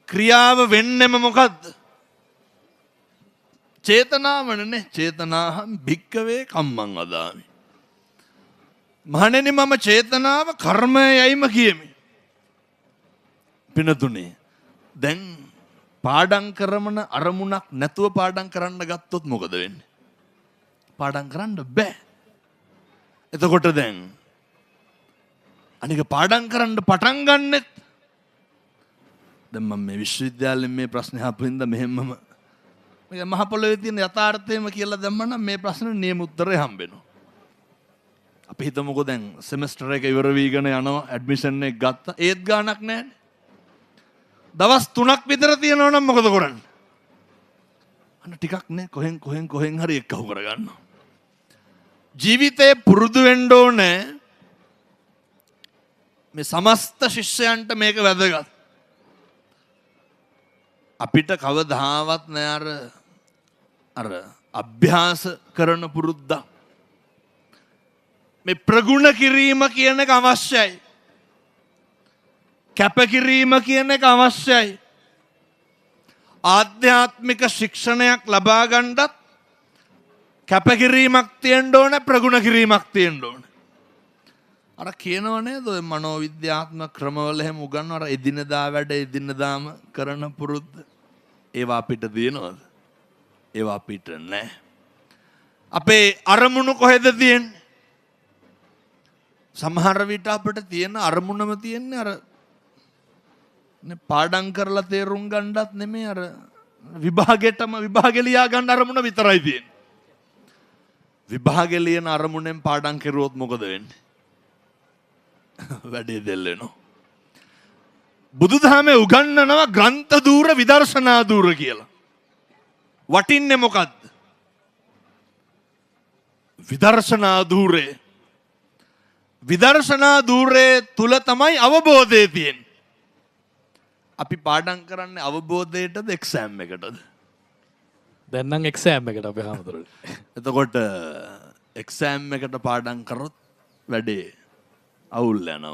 ක්‍රියාව වෙන්නෙම මොකද්ද? චේතනාවනේ. චේතනාහං භික්කවේ කම්මං වදාමි. මහණෙනි මම චේතනාව කර්මයයිම කියමි. පිනතුනේ දැන් පාඩම් කරමන අරමුණක් නැතුව පාඩම් කරන්න ගත්තොත් මොකද වෙන්නේ? පාඩම් කරන්න බෑ. එතකොට දැන් අනික පාඩම් කරන්න පටන් ගන්නෙත් දැන් මම මේ විශ්වවිද්‍යාලයෙන් මේ ප්‍රශ්නේ අහපු හින්දා මෙහෙමම මේ මහ පොළොවේ තියෙන යථාර්ථයම කියලා දැම්මනම් මේ ප්‍රශ්නේ නියම උත්තරේ හම්බෙනවා. අපි හිතමුකෝ දැන් සෙමෙස්ටර් එක ඉවර වීගෙන යනවා ඇඩ්මිෂන් එක ගත්තා. ඒත් ගාණක් නැහැනේ. දවස් 3ක් විතර තියෙනවා නම් මොකද කරන්නේ? අන්න ටිකක් නේ කොහෙන් හරි එක්කව කරගන්නවා. ජීවිතේ පුරුදු වෙන්න ඕනේ. මේ සමස්ත ශිෂ්‍යයන්ට මේක වැදගත්. අපිට කවදාවත් නෑ අර අභ්‍යාස කරන පුරුද්ද. මේ ප්‍රගුණ කිරීම කියන එක අවශ්‍යයි. කැපකිරීම කියන එක අවශ්‍යයි. ආධ්‍යාත්මික ශික්ෂණයක් ලබා ගන්නත් කැපකිරීමක් තියෙන්න ඕනේ, ප්‍රගුණ කිරීමක් තියෙන්න ඕනේ. අර කියනව නේද ඔය මනෝවිද්‍යාත්මක ක්‍රමවල එහෙම උගන්වන අර එදිනදා වැඩ එදිනදාම කරන පුරුද්ද. ඒවා අපිට තියෙනවද? ඒවා අපිට නැහැ. අපේ අරමුණු කොහෙද තියෙන්නේ? සමහර විට අපිට තියෙන අරමුණම තියෙන්නේ අර පාඩම් කරලා තේරුම් ගන්නවත් නෙමෙයි අර විභාගෙ ලියා ගන්න අරමුණ විතරයි තියෙන්නේ. විභාගෙ ලියන අරමුණෙන් පාඩම් කරුවොත් මොකද වෙන්නේ? වැඩේ දෙල්ලෙනවා. බුදුදහමේ උගන්වනවා ග්‍රන්ථ දූර විදර්ශනා දූර කියලා. වටින්නේ මොකද්ද? විදර්ශනා දූරේ. විදර්ශනා දූරේ තුල තමයි අවබෝධය තියෙන්නේ. අපි පාඩම් කරන්නේ අවබෝධයටද එක්සෑම් එකටද? දැන් නම් එක්සෑම් එකට අපි හාමුදුරුවෝ. එතකොට එක්සෑම් එකට පාඩම් කරොත් වැඩේ අවුල් යනවා.